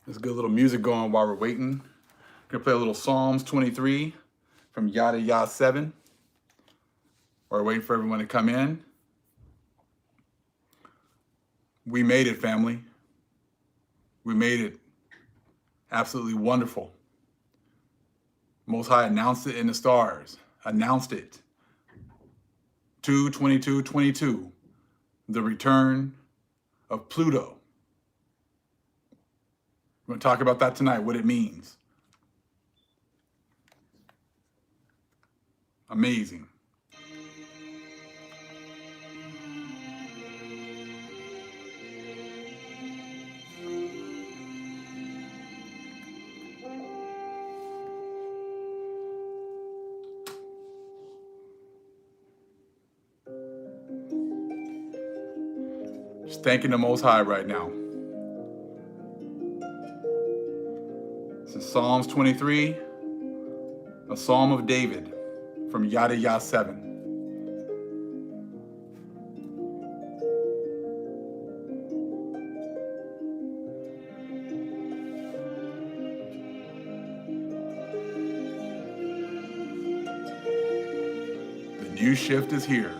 There's good little music going while we're waiting. Gonna play a little Psalms 23 from Yada Yah 7. We're waiting for everyone to come in. We made it, family. We made it. Absolutely wonderful. Most High announced it in the stars. Announced it. 2/22/22. The return of Pluto. We're going to talk about that tonight, what it means. Amazing. Just thanking the Most High right now. This is Psalms 23, a Psalm of David from Yada Yah 7. The new shift is here.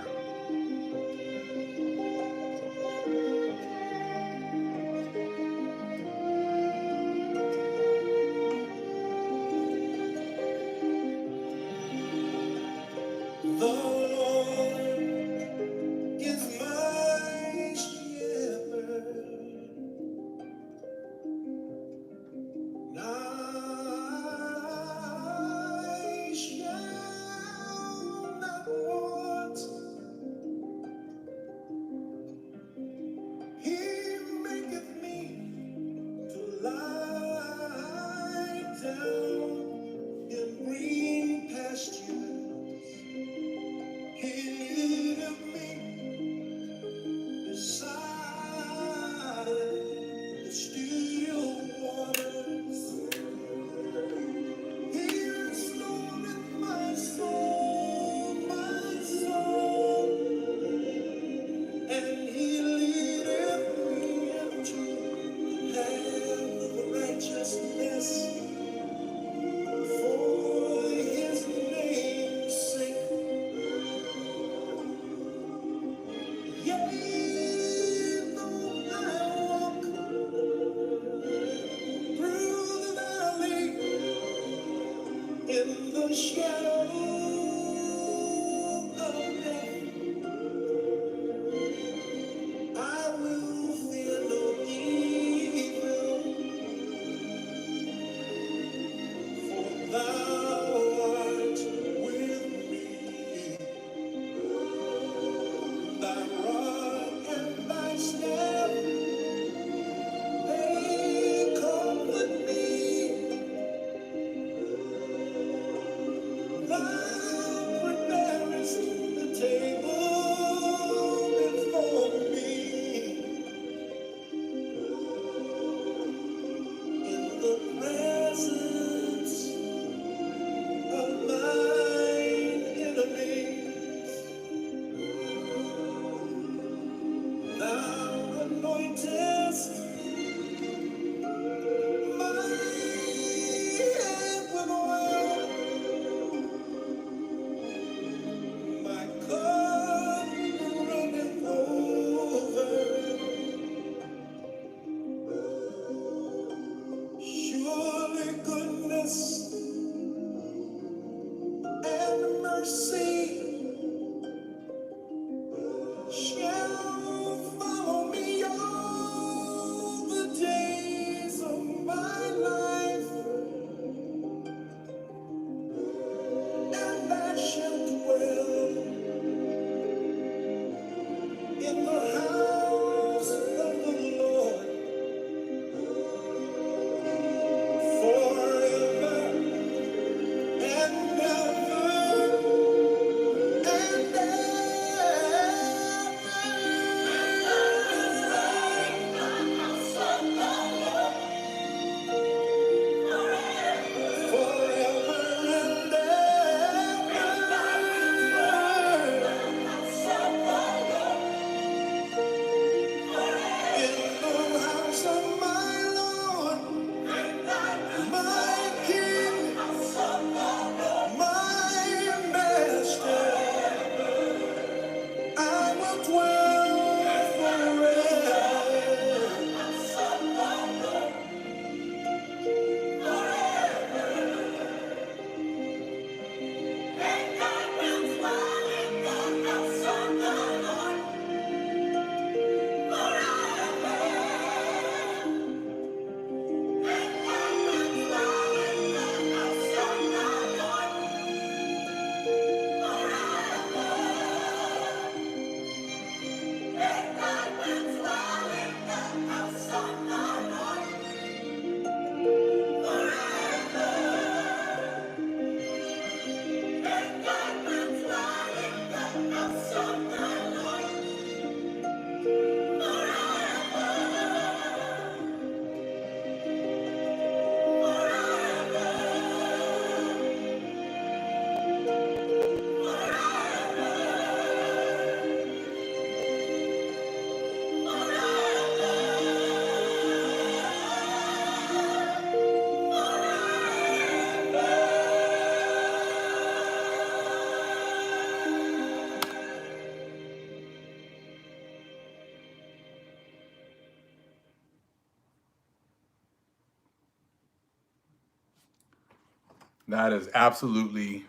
That is absolutely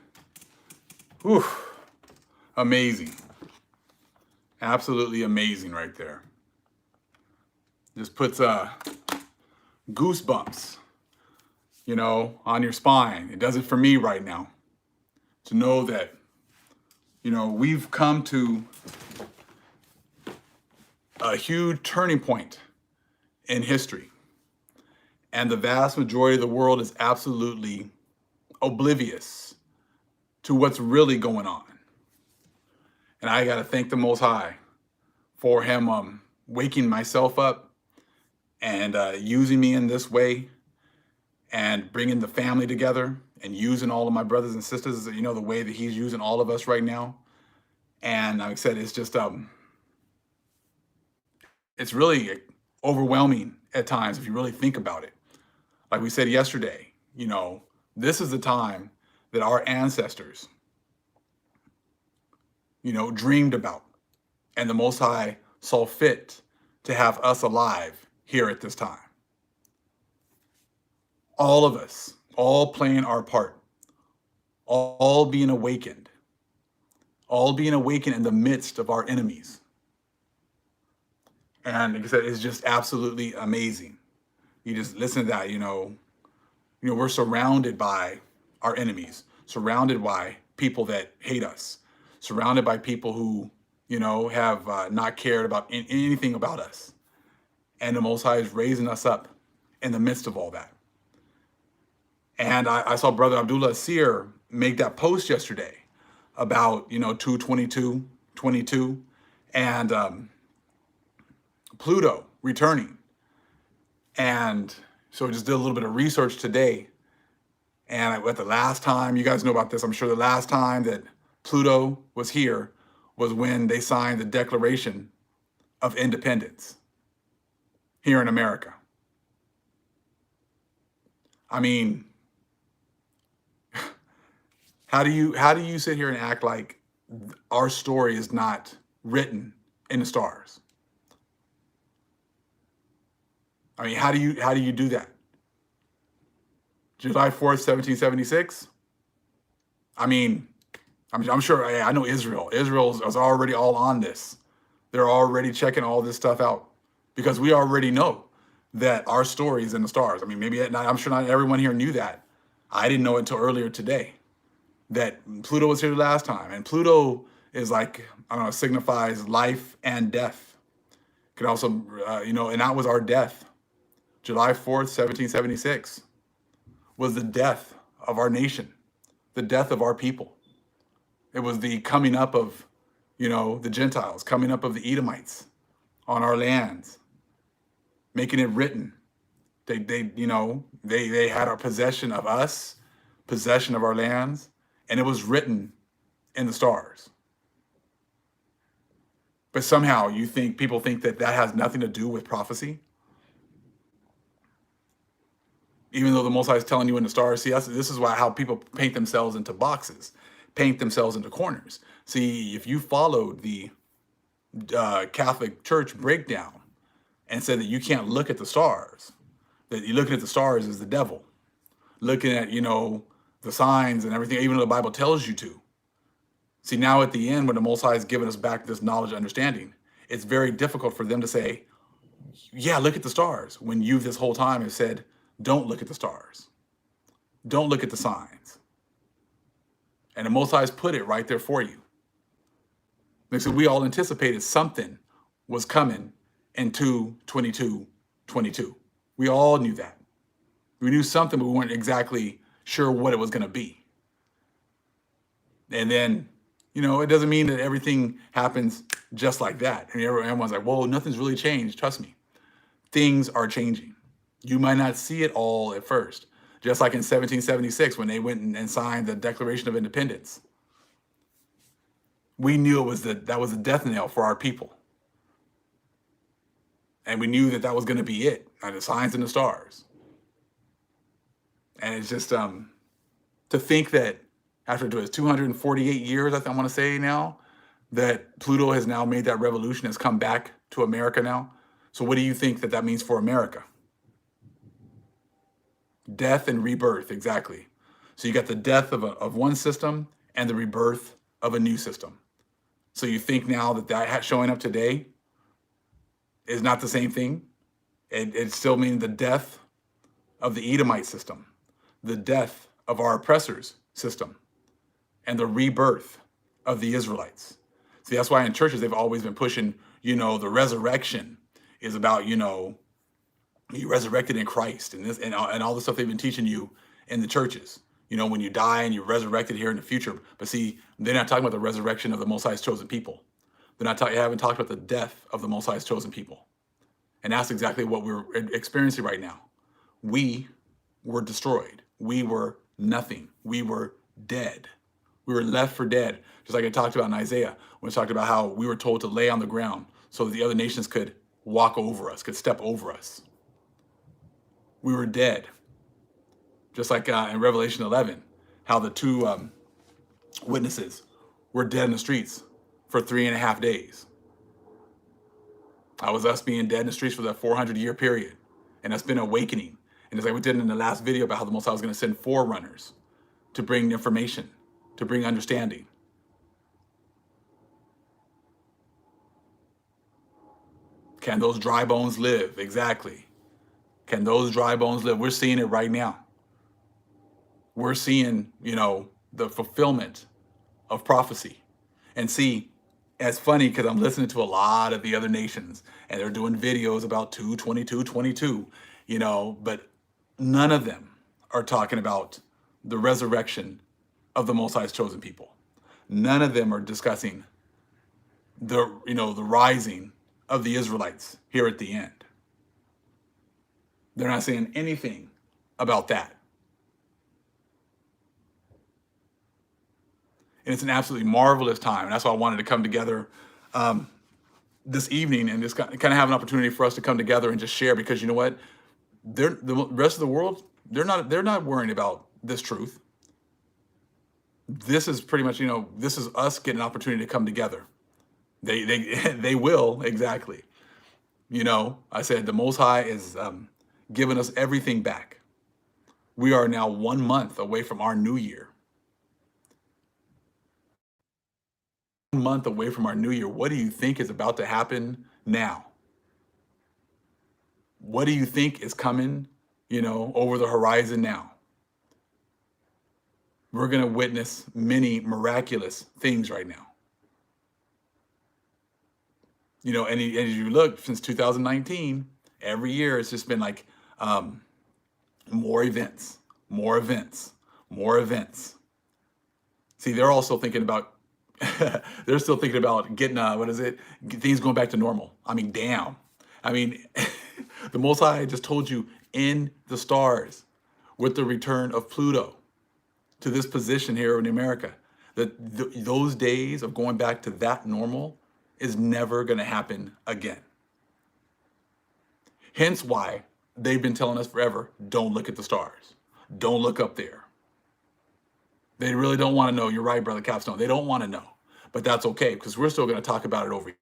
whew, amazing. Absolutely amazing right there. Just puts goosebumps, on your spine. It does it for me right now to know that, we've come to a huge turning point in history. And the vast majority of the world is absolutely oblivious to what's really going on. And I got to thank the Most High for him waking myself up and using me in this way and bringing the family together and using all of my brothers and sisters, the way that he's using all of us right now. And like I said, it's just, it's really overwhelming at times if you really think about it. Like we said yesterday, this is the time that our ancestors, dreamed about. And the Most High saw fit to have us alive here at this time. All of us, all playing our part, all being awakened in the midst of our enemies. And like I said, it's just absolutely amazing. You just listen to that, we're surrounded by our enemies, surrounded by people that hate us, surrounded by people who, have not cared about anything about us. And the Most High is raising us up in the midst of all that. And I saw Brother Abdullah Seer make that post yesterday about, 222 and Pluto returning. And so I just did a little bit of research today. And at the last time, you guys know about this, I'm sure the last time that Pluto was here was when they signed the Declaration of Independence here in America. I mean, how do you sit here and act like our story is not written in the stars? I mean, how do you do that? July 4th, 1776? I mean, I'm sure, I know Israel. Israel is already all on this. They're already checking all this stuff out because we already know that our story is in the stars. I mean, I'm sure not everyone here knew that. I didn't know it until earlier today that Pluto was here the last time. And Pluto is like, I don't know, signifies life and death. Could also, and that was our death. July 4th, 1776 was the death of our nation, the death of our people. It was the coming up of, the Gentiles, coming up of the Edomites on our lands, making it written. They had our possession of us, possession of our lands, and it was written in the stars. But somehow people think that has nothing to do with prophecy. Even though the Most High is telling you in the stars, see, this is how people paint themselves into boxes, paint themselves into corners. See, if you followed the Catholic Church breakdown and said that you can't look at the stars, that you're looking at the stars is the devil, looking at, the signs and everything, even though the Bible tells you to. See, now at the end, when the Most High has given us back this knowledge and understanding, it's very difficult for them to say, yeah, look at the stars, when you this whole time have said, don't look at the stars. Don't look at the signs. And the Most High has put it right there for you. Like, so we all anticipated something was coming in 22. We all knew that. We knew something, but we weren't exactly sure what it was going to be. And then, it doesn't mean that everything happens just like that. And everyone's like, whoa, nothing's really changed. Trust me. Things are changing. You might not see it all at first. Just like in 1776 when they went and signed the Declaration of Independence. We knew that was a death knell for our people. And we knew that was going to be it. The signs in the stars. And it's just to think that after 248 years, I want to say now, that Pluto has now made that revolution, has come back to America now. So what do you think that means for America? Death and rebirth, exactly. So you got the death of one system and the rebirth of a new system. So you think now that showing up today is not the same thing? It still means the death of the Edomite system, the death of our oppressors system, and the rebirth of the Israelites. See, that's why in churches they've always been pushing, the resurrection is about, you resurrected in Christ, and this and all the stuff they've been teaching you in the churches. When you die and you're resurrected here in the future. But see, they're not talking about the resurrection of the Most High's chosen people. They haven't talked about the death of the Most High's chosen people. And that's exactly what we're experiencing right now. We were destroyed. We were nothing. We were dead. We were left for dead. Just like I talked about in Isaiah, when it talked about how we were told to lay on the ground so that the other nations could walk over us, could step over us. We were dead. Just like in Revelation 11, how the two witnesses were dead in the streets for 3.5 days. That was us being dead in the streets for that 400-year period. And that's been awakening. And it's like we did in the last video about how the Most High was going to send forerunners to bring information, to bring understanding. Can those dry bones live? Exactly. Can those dry bones live? We're seeing it right now. We're seeing, the fulfillment of prophecy. And see, it's funny because I'm listening to a lot of the other nations and they're doing videos about 222, but none of them are talking about the resurrection of the Most High's chosen people. None of them are discussing the rising of the Israelites here at the end. They're not saying anything about that. And it's an absolutely marvelous time. And that's why I wanted to come together this evening and just kind of have an opportunity for us to come together and just share, because you know what? The rest of the world, they're not worrying about this truth. This is pretty much, this is us getting an opportunity to come together. They will, exactly. I said the Most High is giving us everything back. We are now 1 month away from our new year. 1 month away from our new year. What do you think is about to happen now? What do you think is coming, over the horizon now? We're going to witness many miraculous things right now. And as you look, since 2019, every year it's just been like more events, more events, more events. See, they're also thinking about, they're still thinking about getting, things going back to normal. I mean, damn. I mean, the Most High just told you in the stars with the return of Pluto to this position here in America, that those days of going back to that normal is never going to happen again. Hence why they've been telling us forever, don't look at the stars. Don't look up there. They really don't want to know. You're right, Brother Capstone. They don't want to know. But that's okay, because we're still going to talk about it over here.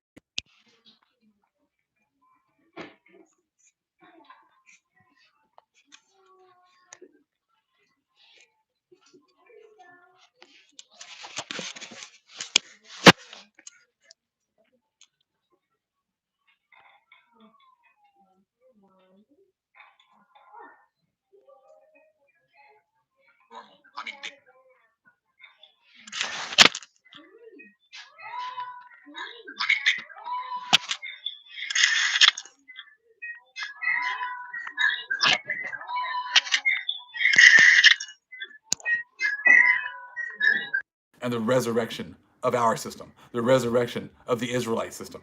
And the resurrection of our system, the resurrection of the Israelite system.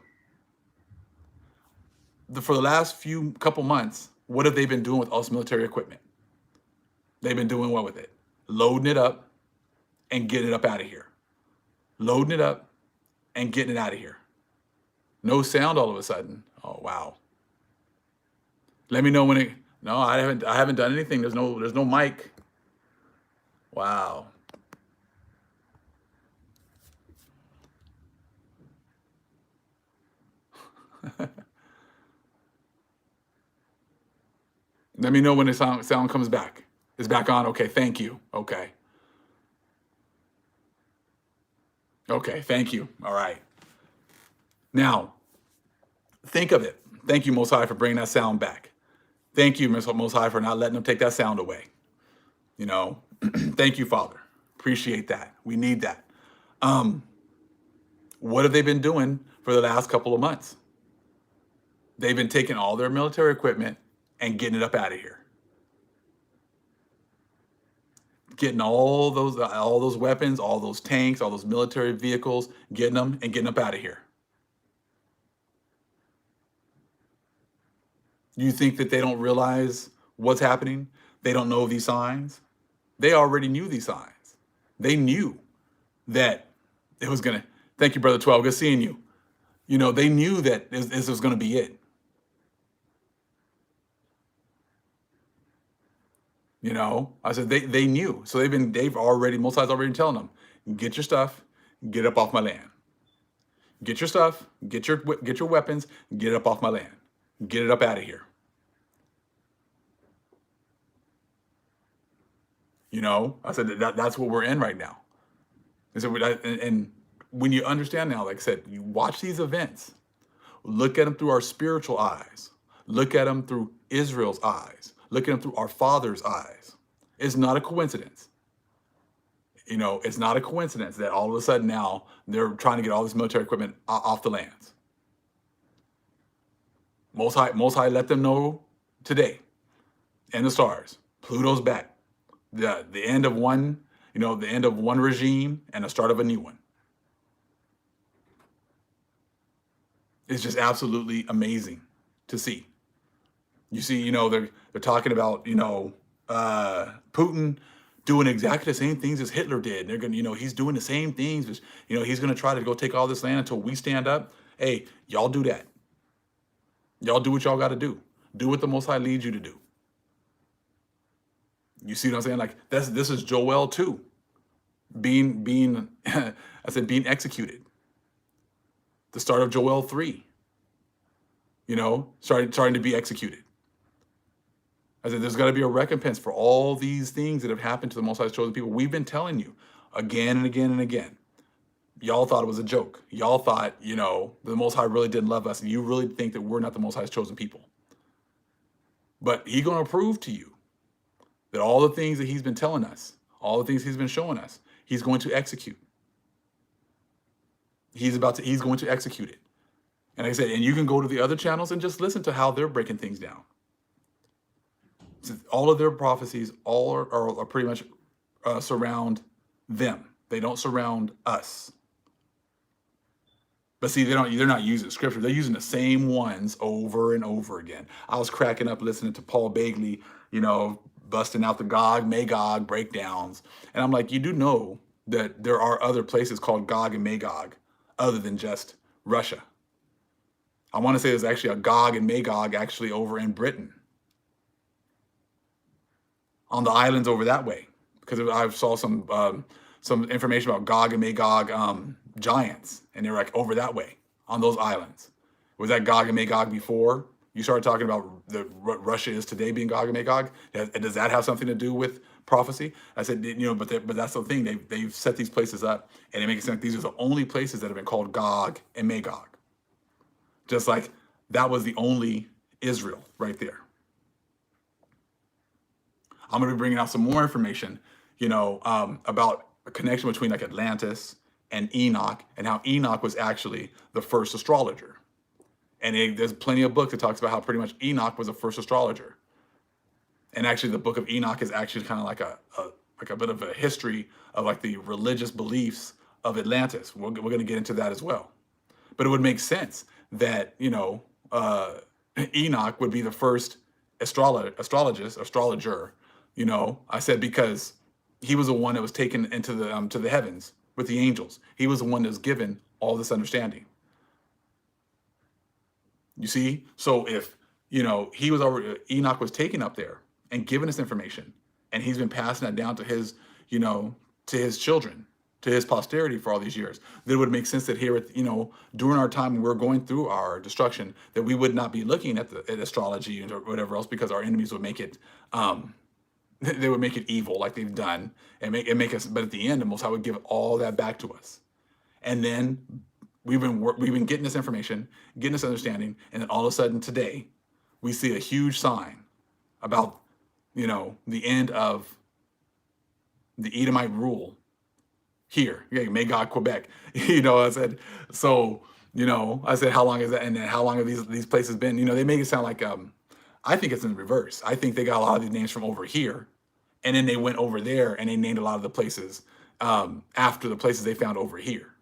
For the last few couple months, what have they been doing with us military equipment? They've been doing what with it? Loading it up and getting it up out of here. Loading it up and getting it out of here. No sound all of a sudden. Oh, wow. Let me know when it, no, I haven't done anything. There's no mic. Wow. Let me know when the sound comes back. It's back on. Okay, thank you. Okay. Okay, thank you. All right. Now, think of it. Thank you, Most High, for bringing that sound back. Thank you, Most High, for not letting them take that sound away. You know, thank you, Father. Appreciate that. We need that. What have they been doing for the last couple of months? They've been taking all their military equipment and getting it up out of here. Getting all those weapons, all those tanks, all those military vehicles, getting them and getting up out of here. You think that they don't realize what's happening? They don't know these signs? They already knew these signs. They knew that it was gonna. Thank you, brother 12. Good seeing you. You know, they knew that this was gonna be it. You know, I said they knew. So they've already, most sides already telling them, get your stuff, get up off my land. Get your stuff, get your weapons, get it up off my land. Get it up out of here. You know, I said that's what we're in right now. And so, and when you understand now, like I said, you watch these events, look at them through our spiritual eyes, look at them through Israel's eyes, look at them through our Father's eyes. It's not a coincidence. You know, it's not a coincidence that all of a sudden now they're trying to get all this military equipment off the lands. Most High let them know today, and the stars. Pluto's back. The end of one, you know, the end of one regime and the start of a new one. It's just absolutely amazing to see. You see, you know, they're talking about, you know, Putin doing exactly the same things as Hitler did. They're gonna, you know, he's doing the same things as, you know, he's gonna try to go take all this land until we stand up. Hey, y'all do that. Y'all do what y'all got to do. Do what the Most High leads you to do. You see what I'm saying? Like this is Joel 2 being I said being executed. The start of Joel 3. You know, starting to be executed. I said there's got to be a recompense for all these things that have happened to the Most High's chosen people. We've been telling you again and again and again. Y'all thought it was a joke. Y'all thought, you know, the Most High really didn't love us, and you really think that we're not the Most High's chosen people. But He's going to prove to you that all the things that He's been telling us, all the things He's been showing us, He's going to execute. He's going to execute it. And like I said, and you can go to the other channels and just listen to how they're breaking things down. So all of their prophecies all are pretty much surround them. They don't surround us. But see, they're not using scripture. They're using the same ones over and over again. I was cracking up listening to Paul Bagley, you know, busting out the Gog, Magog breakdowns. And I'm like, you do know that there are other places called Gog and Magog other than just Russia. I want to say there's actually a Gog and Magog actually over in Britain, on the islands over that way, because I saw some information about Gog and Magog giants, and they were like over that way on those islands. Was that Gog and Magog before you started talking about what Russia is today being Gog and Magog? Does that have something to do with prophecy? I said, you know, but that's the thing. They've set these places up, and it makes it sound like these are the only places that have been called Gog and Magog. Just like that was the only Israel right there. I'm going to be bringing out some more information, you know, about a connection between like Atlantis and Enoch, and how Enoch was actually the first astrologer. And there's plenty of books that talks about how pretty much Enoch was the first astrologer. And actually, the book of Enoch is actually kind of like a bit of a history of like the religious beliefs of Atlantis. We're going to get into that as well. But it would make sense that, you know, Enoch would be the first astrologer. You know, I said because he was the one that was taken into the to the heavens with the angels. He was the one that was given all this understanding. You see, so if you know Enoch was taken up there and given this information, and he's been passing that down to his, you know, to his children, to his posterity for all these years, then it would make sense that here, at, you know, during our time when we're going through our destruction, that we would not be looking at astrology or whatever else, because our enemies would make it, they would make it evil like they've done, and make us. But at the end, the Most High would give all that back to us, And then we've been getting this information, getting this understanding, and then all of a sudden today, we see a huge sign about the end of the Edomite rule here. Yeah, may God Quebec. I said, so, I said, how long is that? And then how long have these places been? They make it sound like I think it's in reverse. I think they got a lot of these names from over here, and then they went over there and they named a lot of the places after the places they found over here.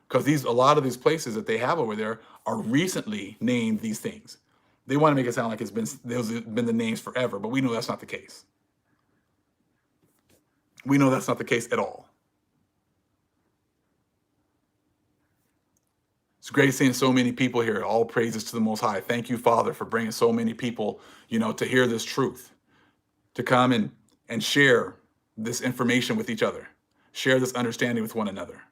Because a lot of these places that they have over there are recently named these things. They want to make it sound like those have been the names forever, but we know that's not the case. We know that's not the case at all. It's great seeing so many people here. All praises to the Most High. Thank you, Father, for bringing so many people, to hear this truth, to come and share this information with each other, share this understanding with one another.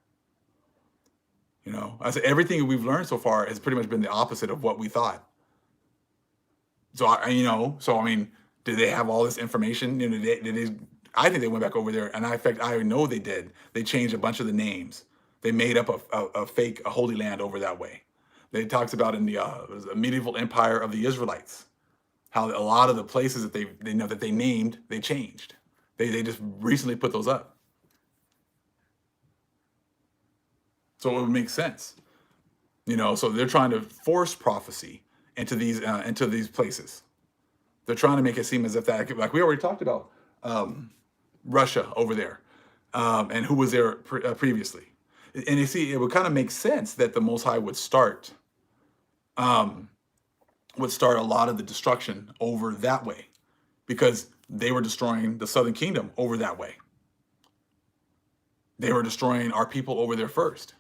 I said everything we've learned so far has pretty much been the opposite of what we thought. So I mean, did they have all this information? I think they went back over there, and in fact, I know they did. They changed a bunch of the names. They made up a fake Holy Land over that way. They talks about in the medieval empire of the Israelites how a lot of the places that they named, they changed. They just recently put those up. So it would make sense. So they're trying to force prophecy into these places. They're trying to make it seem as if that, like we already talked about, Russia over there, and who was there previously. And you see, it would kind of make sense that the Most High would start a lot of the destruction over that way, because they were destroying the Southern Kingdom over that way. They were destroying our people over there first,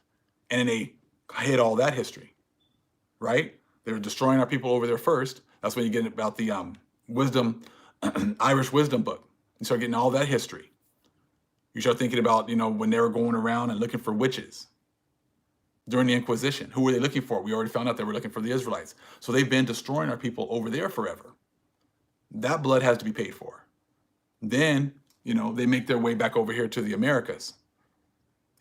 and then they hid all that history, right? They were destroying our people over there first. That's when you get about the wisdom, Irish wisdom book. You start getting all that history. You start thinking about, when they were going around and looking for witches during the Inquisition. Who were they looking for? We already found out they were looking for the Israelites. So they've been destroying our people over there forever. That blood has to be paid for. Then, they make their way back over here to the Americas.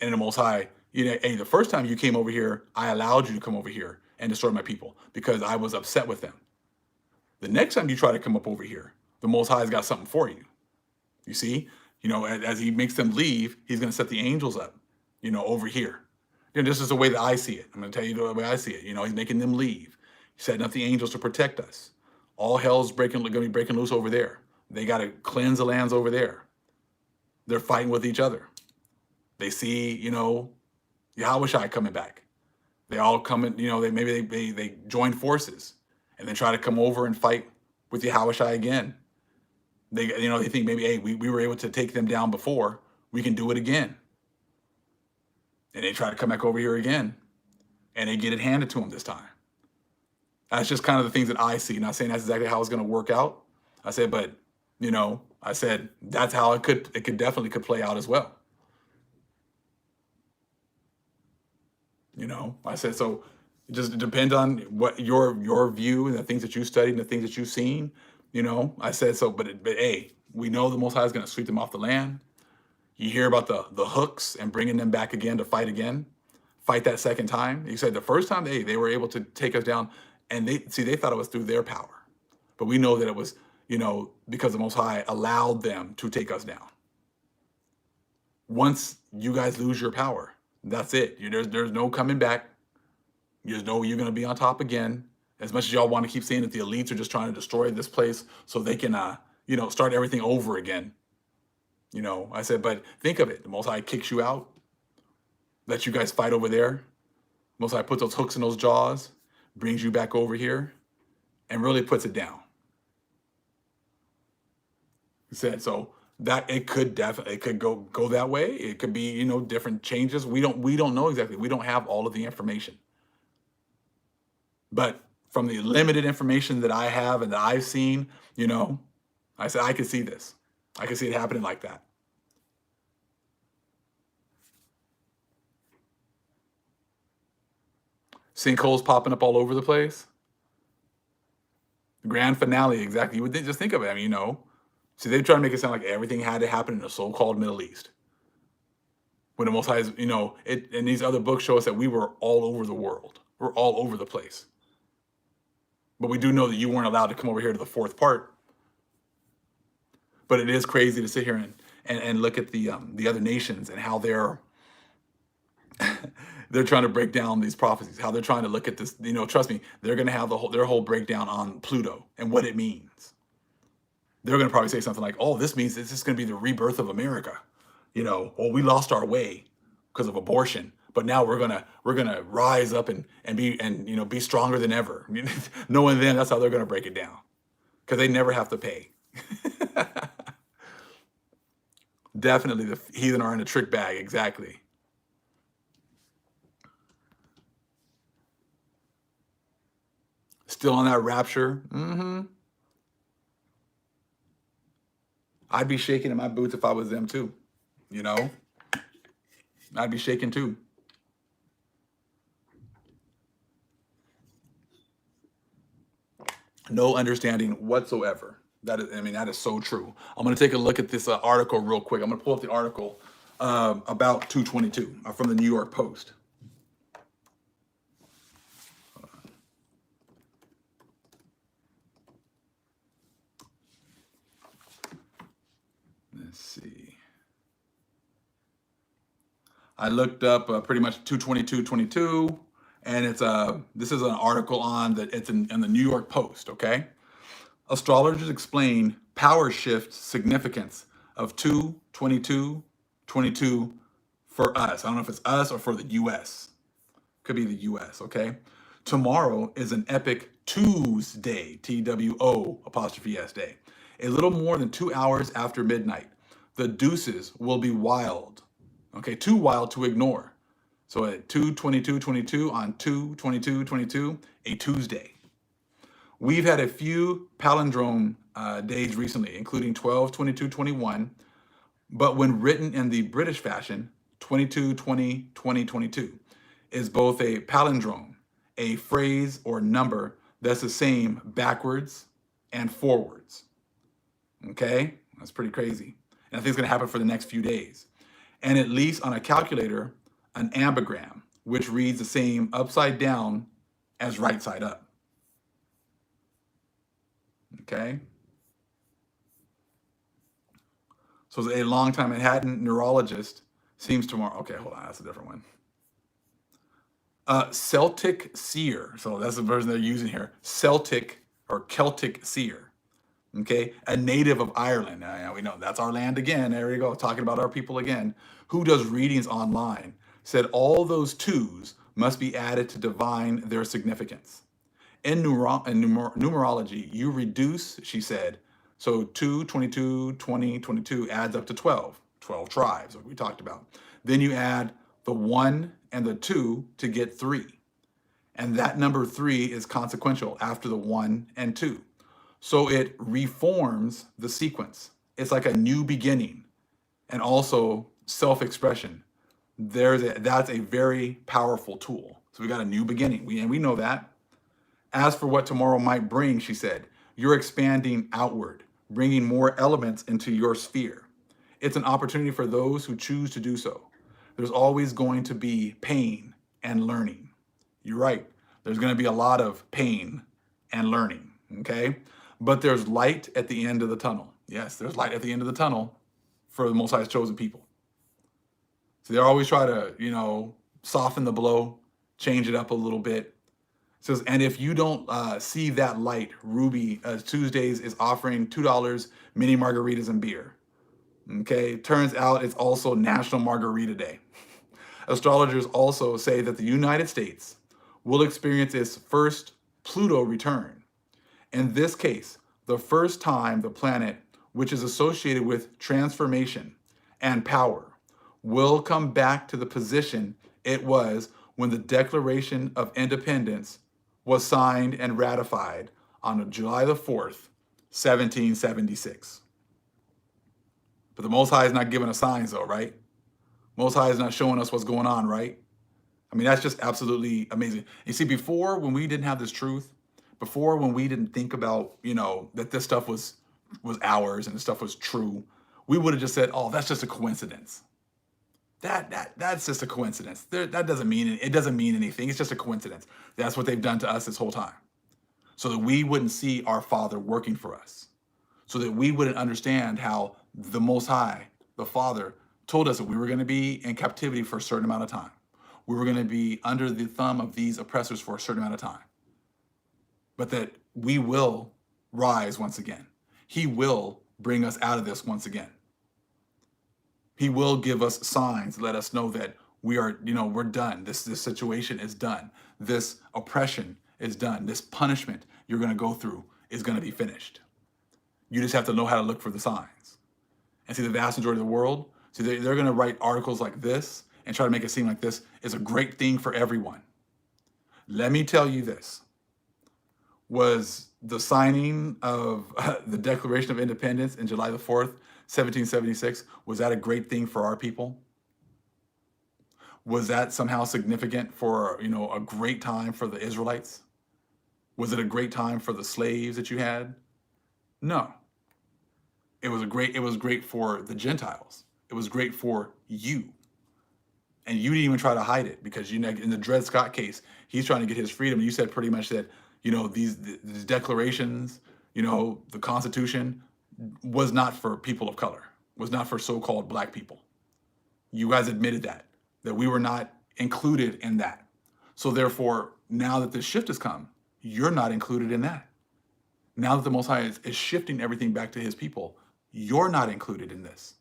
And the Most High, hey, the first time you came over here, I allowed you to come over here and destroy my people because I was upset with them. The next time you try to come up over here, the Most High's got something for you. You see, as he makes them leave, he's going to set the angels up, over here. This is the way that I see it. I'm going to tell you the way I see it. He's making them leave. He's setting up the angels to protect us. All hell's going to be breaking loose over there. They got to cleanse the lands over there. They're fighting with each other. They see, Yahushua coming back. They all come in, they join forces and then try to come over and fight with Yahushua again. They think maybe, hey, we were able to take them down before, we can do it again. And they try to come back over here again, and they get it handed to them this time. That's just kind of the things that I see. Not saying that's exactly how it's going to work out. I said, but I said that's how it could definitely play out as well. I said, so it just depends on what your view and the things that you studied and the things that you've seen. I said, so, but hey, we know the Most High is going to sweep them off the land. You hear about the hooks and bringing them back again to fight that second time. You said the first time they were able to take us down, and they thought it was through their power, but we know that it was, because the Most High allowed them to take us down. Once you guys lose your power, that's it. There's no coming back. There's no, you're going to be on top again. As much as y'all want to keep saying that the elites are just trying to destroy this place so they can, start everything over again. I said, but think of it. The Most High kicks you out, lets you guys fight over there. Most High puts those hooks in those jaws, brings you back over here, and really puts it down. He said, so that it could go that way. It could be, different changes. We don't know exactly. We don't have all of the information. But from the limited information that I have and that I've seen, I said, I could see this. I could see it happening like that. Sinkholes popping up all over the place. Grand finale, exactly. You would just think of it. I mean, see, they try to make it sound like everything had to happen in the so-called Middle East. When the Most High is, and these other books show us that we were all over the world. We're all over the place. But we do know that you weren't allowed to come over here to the fourth part. But it is crazy to sit here and look at the other nations and how they're trying to break down these prophecies, how they're trying to look at this. Trust me, they're going to have their whole breakdown on Pluto and what it means. They're going to probably say something like, "Oh, this means this is going to be the rebirth of America." Well, we lost our way because of abortion, but now we're gonna rise up and be stronger than ever. Knowing them, that's how they're gonna break it down, because they never have to pay. Definitely, the heathen are in a trick bag. Exactly. Still on that rapture. I'd be shaking in my boots if I was them too. I'd be shaking too. No understanding whatsoever. That is so true. I'm going to take a look at this article real quick. I'm going to pull up the article about 222 from the New York Post. Let's see. I looked up pretty much 222:22, and this is an article it's in the New York Post. Okay. Astrologers explain power shift significance of 222:22 for us. I don't know if it's us or for the US. Could be the US, okay? Tomorrow is an epic Tuesday, TWO''S day. A little more than 2 hours after midnight. The deuces will be wild. Okay, too wild to ignore. So at 222:22 on 222:22, a Tuesday. We've had a few palindrome days recently, including 12/22/21, but when written in the British fashion, 22/20/2022 is both a palindrome, a phrase or number that's the same backwards and forwards. Okay, that's pretty crazy. And I think it's going to happen for the next few days. And at least on a calculator, an ambigram, which reads the same upside down as right side up. Okay. So a longtime Manhattan neurologist seems tomorrow. Okay, hold on, that's a different one. Celtic seer. So that's the version they're using here. Celtic or Celtic seer. Okay, a native of Ireland. Now, we know that's our land again. There we go, talking about our people again. Who does readings online, said all those twos must be added to divine their significance. In numerology, you reduce, she said, so 2/22/20/22 adds up to 12 tribes, like we talked about. Then you add the 1 and the 2 to get 3. And that number 3 is consequential after the 1 and 2. So it reforms the sequence. It's like a new beginning, and also self-expression. That's a very powerful tool. So we got a new beginning, and we know that. As for what tomorrow might bring, she said, you're expanding outward, bringing more elements into your sphere. It's an opportunity for those who choose to do so. There's always going to be pain and learning. You're right. There's going to be a lot of pain and learning, okay? But there's light at the end of the tunnel. Yes, there's light at the end of the tunnel for the Most High's chosen people. So they always try to, soften the blow, change it up a little bit. It says, and if you don't see that light, Ruby Tuesdays is offering $2 mini margaritas and beer. Okay, turns out it's also National Margarita Day. Astrologers also say that the United States will experience its first Pluto return. In this case, the first time the planet, which is associated with transformation and power, will come back to the position it was when the Declaration of Independence was signed and ratified on July the 4th, 1776. But the Most High is not giving us signs though, right? Most High is not showing us what's going on, right? That's just absolutely amazing. You see, before, when we didn't have this truth, before when we didn't think about, that this stuff was ours and this stuff was true, we would have just said, oh, that's just a coincidence. that's just a coincidence. That doesn't mean it doesn't mean anything. It's just a coincidence. That's what they've done to us this whole time, so that we wouldn't see our Father working for us, so that we wouldn't understand how the Most High, the Father, told us that we were going to be in captivity for a certain amount of time. We were going to be under the thumb of these oppressors for a certain amount of time, but that we will rise once again. He will bring us out of this once again. He will give us signs, let us know that we are, we're done. This situation is done. This oppression is done. This punishment you're going to go through is going to be finished. You just have to know how to look for the signs. And see, the vast majority of the world, see, they're going to write articles like this and try to make it seem like this is a great thing for everyone. Let me tell you this. Was the signing of the Declaration of Independence in July the 4th, 1776, was that a great thing for our people? Was that somehow significant for, a great time for the Israelites? Was it a great time for the slaves that you had? No. It was great for the Gentiles. It was great for you. And you didn't even try to hide it, because in the Dred Scott case, he's trying to get his freedom. You said pretty much that, these declarations, the Constitution was not for people of color, was not for so-called black people. You guys admitted that we were not included in that. So therefore, now that this shift has come, you're not included in that. Now that the Most High is shifting everything back to his people, you're not included in this.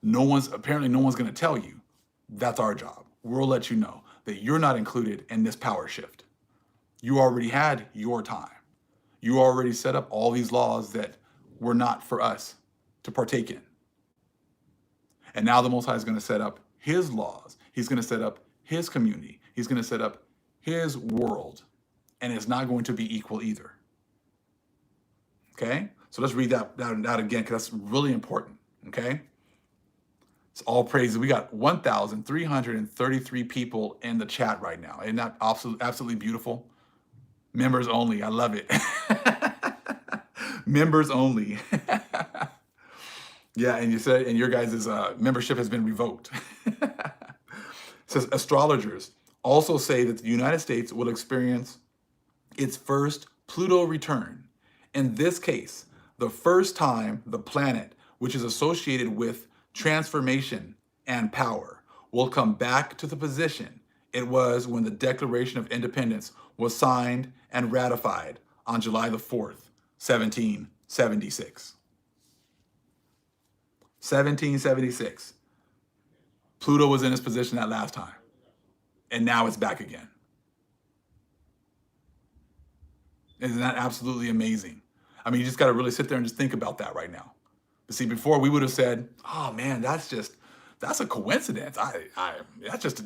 Apparently no one's going to tell you. That's our job. We'll let you know that you're not included in this power shift. You already had your time. You already set up all these laws that were not for us to partake in. And now the Most High is going to set up his laws. He's going to set up his community. He's going to set up his world. And it's not going to be equal either. Okay? So let's read that again, because that's really important. Okay? It's all praises. We got 1,333 people in the chat right now. Isn't that absolutely beautiful? Members only. I love it. Members only. Yeah, and you said, and your guys' membership has been revoked. It says astrologers also say that the United States will experience its first Pluto return. In this case, the first time the planet, which is associated with transformation and power, will come back to the position it was when the Declaration of Independence was signed and ratified on July the 4th, 1776. 1776. Pluto was in its position that last time, and now it's back again. Isn't that absolutely amazing? I mean, you just got to really sit there and just think about that right now. But see, before we would have said, "Oh man, that's a coincidence. That's just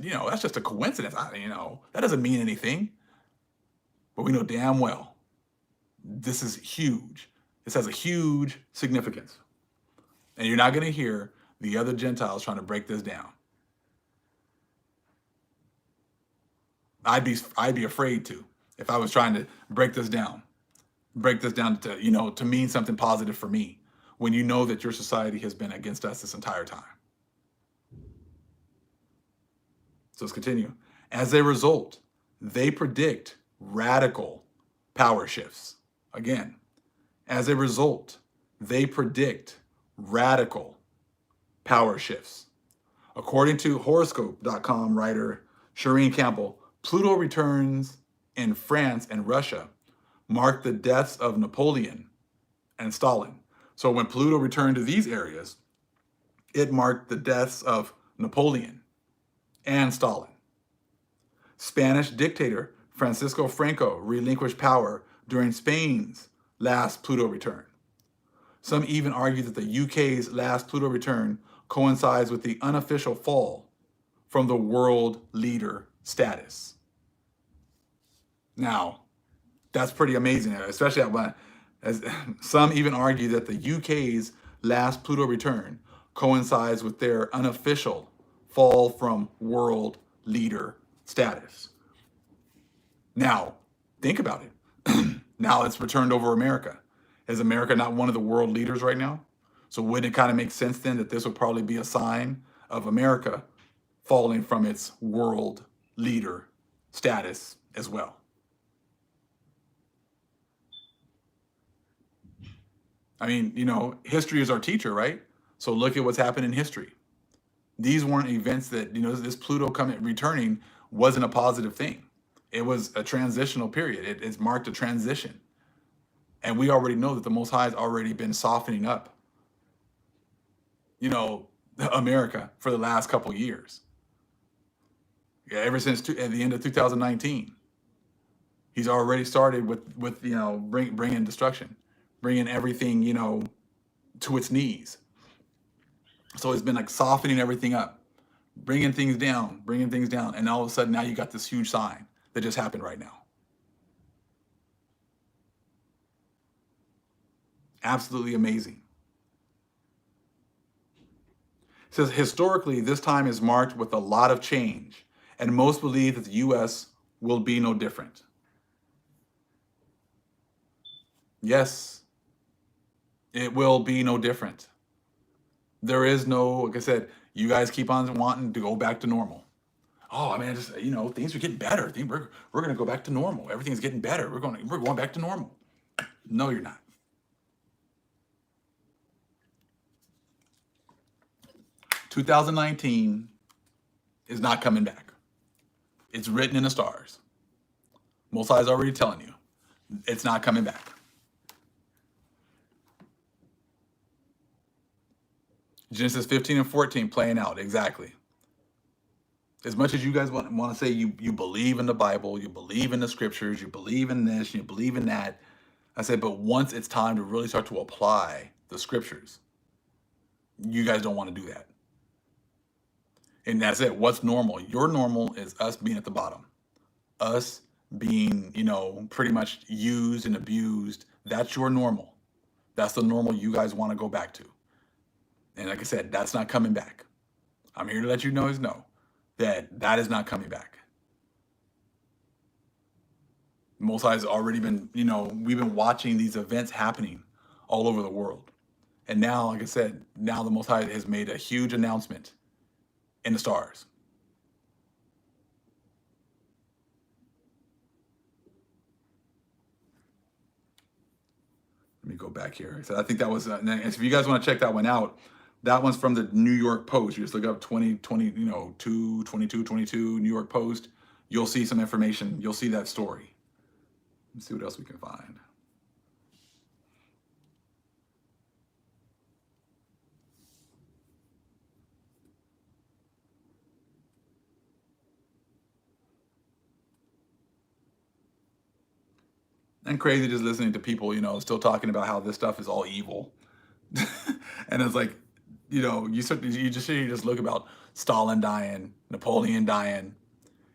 a coincidence. That doesn't mean anything." But we know damn well this is huge. This has a huge significance, and you're not going to hear the other Gentiles trying to break this down. I'd be afraid to, if I was trying to break this down to mean something positive for me, when you know that your society has been against us this entire time. So let's continue. As a result, they predict radical power shifts. Again, as a result, they predict radical power shifts. According to horoscope.com writer Shireen Campbell, Pluto returns in France and Russia marked the deaths of Napoleon and Stalin. So when Pluto returned to these areas, it marked the deaths of Napoleon and Stalin. Spanish dictator Francisco Franco relinquished power during Spain's last Pluto return. Some even argue that the UK's last Pluto return coincides with the unofficial fall from the world leader status. Now, that's pretty amazing, especially as some even argue that the UK's last Pluto return coincides with their unofficial fall from world leader status. Now, think about it. Now it's returned over America. Is America not one of the world leaders right now? So wouldn't it kind of make sense then that this would probably be a sign of America falling from its world leader status as well. I mean, history is our teacher, right? So look at what's happened in history. These weren't events that, this Pluto coming returning wasn't a positive thing. It was a transitional period. It's marked a transition. And we already know that the Most High has already been softening up, America for the last couple years. Yeah, ever since at the end of 2019, he's already started with bringing destruction, bringing everything to its knees. So it's been like softening everything up, bringing things down, and all of a sudden now you got this huge sign that just happened right now. Absolutely amazing. It says historically, this time is marked with a lot of change, and most believe that the U.S. will be no different. Yes, it will be no different. There is no, like I said, you guys keep on wanting to go back to normal. Oh, I mean, just things are getting better. We're going to go back to normal. Everything's getting better. We're going back to normal. No, you're not. 2019 is not coming back. It's written in the stars. Most High is already telling you it's not coming back. Genesis 15 and 14 playing out exactly. As much as you guys want to say you believe in the Bible, you believe in the scriptures, you believe in this, you believe in that, I said, but once it's time to really start to apply the scriptures, you guys don't want to do that. And that's it. What's normal? Your normal is us being at the bottom. Us being, pretty much used and abused. That's your normal. That's the normal you guys want to go back to. And like I said, that's not coming back. I'm here to let you know that is not coming back. Most High has already been, we've been watching these events happening all over the world. And now, like I said, now the Most High has made a huge announcement in the stars. Let me go back here. So I think that was, and if you guys want to check that one out, that one's from the New York Post. You just look up 2222 New York Post. You'll see some information. You'll see that story. Let's see what else we can find. And crazy just listening to people, still talking about how this stuff is all evil. And it's like, you just look about Stalin dying, Napoleon dying,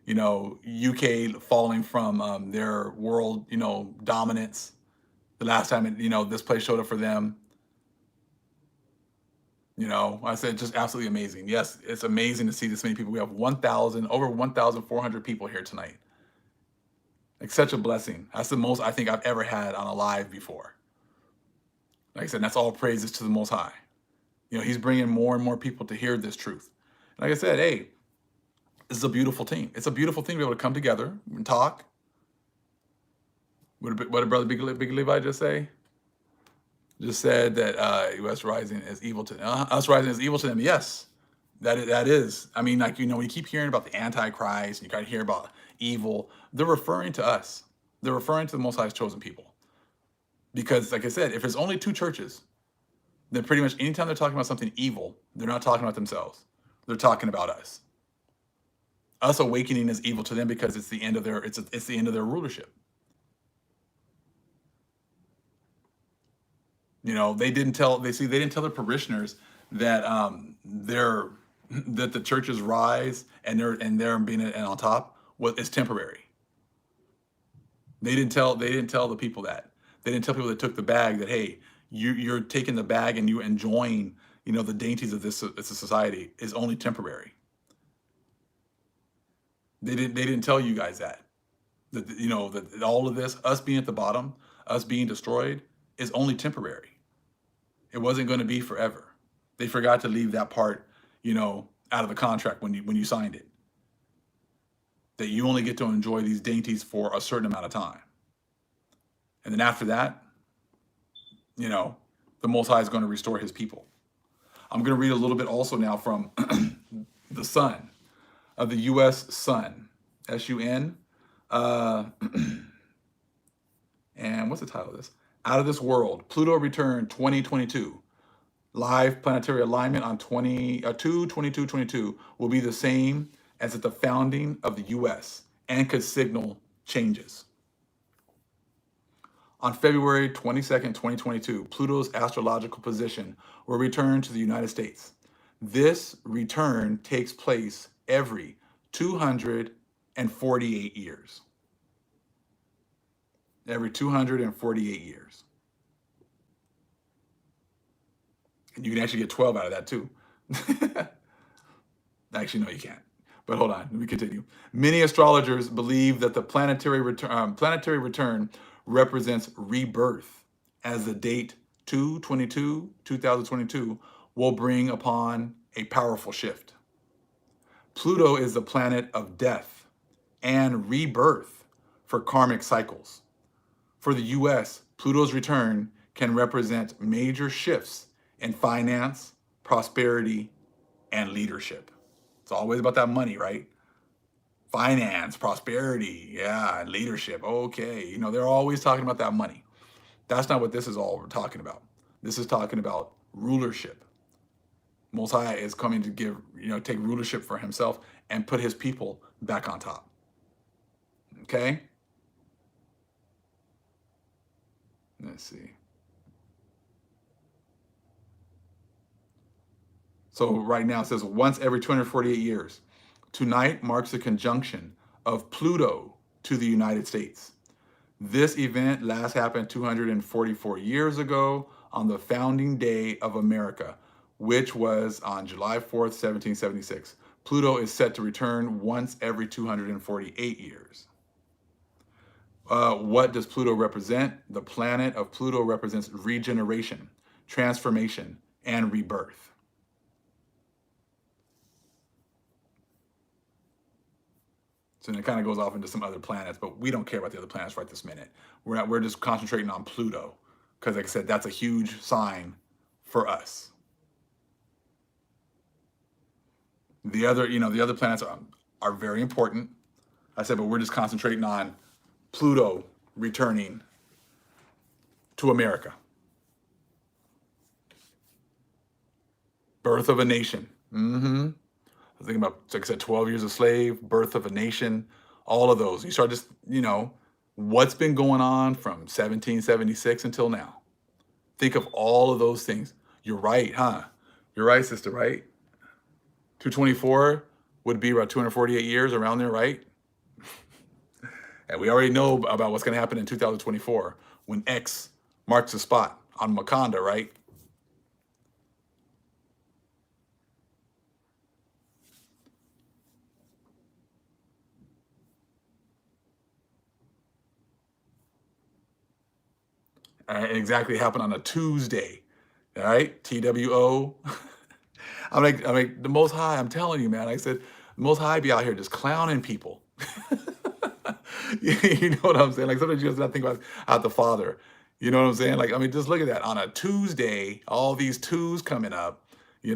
UK falling from their world, dominance. The last time, this place showed up for them. I said just absolutely amazing. Yes, it's amazing to see this many people. We have over 1,400 people here tonight. Like such a blessing. That's the most I think I've ever had on a live before. Like I said, that's all praises to the Most High. He's bringing more and more people to hear this truth. Like I said, hey, this is a beautiful thing. It's a beautiful thing to be able to come together and talk. What did Brother Big Levi just say? Just said that us rising is evil to them. Yes, that is. I mean, like, we keep hearing about the Antichrist, and you kind of hear about evil. They're referring to us. They're referring to the Most High's chosen people. Because, like I said, if there's only two churches, then pretty much anytime they're talking about something evil, they're not talking about themselves. They're talking about us. Us awakening is evil to them because it's the end of their it's the end of their rulership. They didn't tell their parishioners that that the churches rise and they're being on top. Well, it's temporary. They didn't tell the people that. They didn't tell people that took the bag that, hey, you're taking the bag and you're enjoying, the dainties of this society is only temporary. They didn't tell you guys that that all of this, us being at the bottom, us being destroyed, is only temporary. It wasn't going to be forever. They forgot to leave that part, out of the contract when you signed it, that you only get to enjoy these dainties for a certain amount of time. And then after that, you know, the Most High is going to restore his people. I'm going to read a little bit also now from the Sun, of the U.S. Sun, S-U-N. Uh, and what's the title of this? Out of This World, Pluto Return 2022. Live planetary alignment on 2/22/22 will be the same as at the founding of the U.S. and could signal changes. On February 22nd, 2022, Pluto's astrological position will return to the United States. This return takes place every 248 years. Every 248 years. And you can actually get 12 out of that too. Actually, no, you can't. But hold on, let me continue. Many astrologers believe that the planetary return represents rebirth, as the date 2/22/2022 will bring upon a powerful shift. Pluto is the planet of death and rebirth for karmic cycles. For the US, Pluto's return can represent major shifts in finance, prosperity, and leadership. It's always about that money, right? Finance, prosperity, yeah, and leadership. Okay, you know, they're always talking about that money. That's not what this is all we're talking about. This is talking about rulership. Most High is coming to give, take rulership for himself and put his people back on top. Okay? Let's see. So right now it says once every 248 years. Tonight marks the conjunction of Pluto to the United States. This event last happened 244 years ago on the founding day of America, which was on July 4th, 1776. Pluto is set to return once every 248 years. What does Pluto represent? The planet of Pluto represents regeneration, transformation, and rebirth. So then it kind of goes off into some other planets, but we don't care about the other planets right this minute. We're just concentrating on Pluto because, like I said, that's a huge sign for us. The other planets are very important. I said, but we're just concentrating on Pluto returning to America. Birth of a nation. I was thinking about, like I said, 12 years a slave, birth of a nation, all of those. You start just, what's been going on from 1776 until now. Think of all of those things. You're right, huh? You're right, sister, right? 224 would be about 248 years around there, right? And we already know about what's going to happen in 2024 when X marks the spot on Wakanda, right? Exactly happened on a Tuesday, all right? TWO. I'm like the Most High. I'm telling you, man. I said, the Most High be out here just clowning people. You know what I'm saying? Like sometimes you just not think about the Father. You know what I'm saying? Like just look at that on a Tuesday. All these twos coming up. It's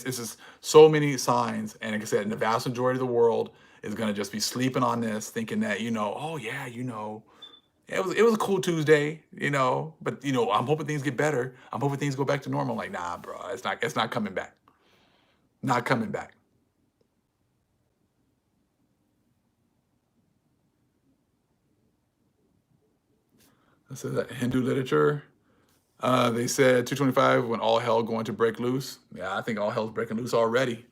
just so many signs. And like I said, the vast majority of the world is gonna just be sleeping on this, thinking that oh yeah, it was a cool Tuesday, but I'm hoping things get better. I'm hoping things go back to normal. Like, nah, bro, it's not coming back. Not coming back. So that Hindu literature, they said 225 when all hell going to break loose. Yeah, I think all hell's breaking loose already.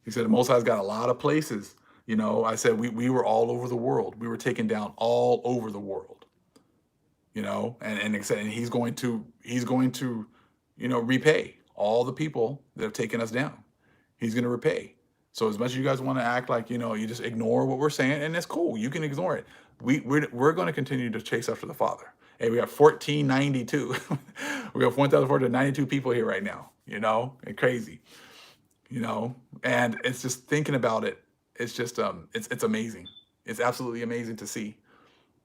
He said the Most High's got a lot of places. I said we were all over the world. We were taken down all over the world. And like I said, and he's going to repay all the people that have taken us down. He's going to repay. So as much as you guys want to act like you just ignore what we're saying, and it's cool, you can ignore it. We're going to continue to chase after the Father, Hey, we got 1492. We have 1,492 people here right now, and crazy, and it's just thinking about it. It's just, it's amazing. It's absolutely amazing to see.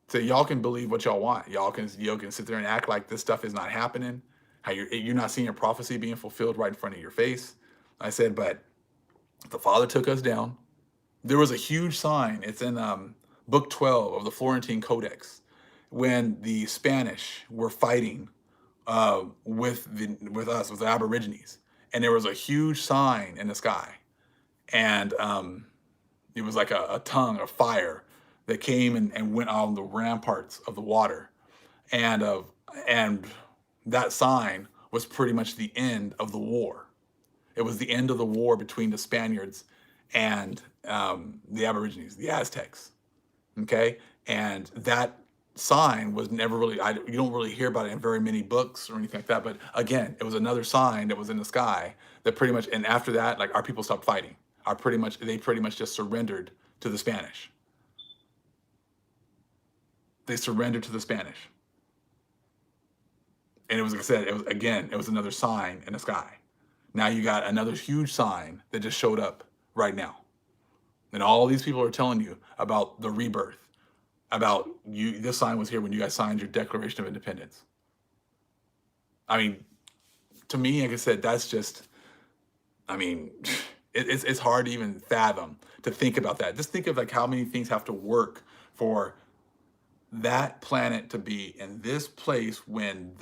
So y'all can believe what y'all want. Y'all can sit there and act like this stuff is not happening. How you're not seeing your prophecy being fulfilled right in front of your face. I said, but the Father took us down. There was a huge sign. It's in book 12 of the Florentine Codex, when the Spanish were fighting with the Aborigines, and there was a huge sign in the sky, and it was like a tongue of fire that came and went on the ramparts of the water, and and that sign was pretty much the end of the war. It was the end of the war between the Spaniards and the Aborigines, the Aztecs. Okay, and that sign was never really. You don't really hear about it in very many books or anything like that. But again, it was another sign that was in the sky that pretty much. And after that, like, our people stopped fighting. They pretty much just surrendered to the Spanish. They surrendered to the Spanish, and it was, like I said, it was another sign in the sky. Now you got another huge sign that just showed up right now. And all these people are telling you about the rebirth, about you. This sign was here when you guys signed your Declaration of Independence. I mean, to me, like I said, that's just, I mean, it's hard to even fathom, to think about that. Just think of like how many things have to work for that planet to be in this place when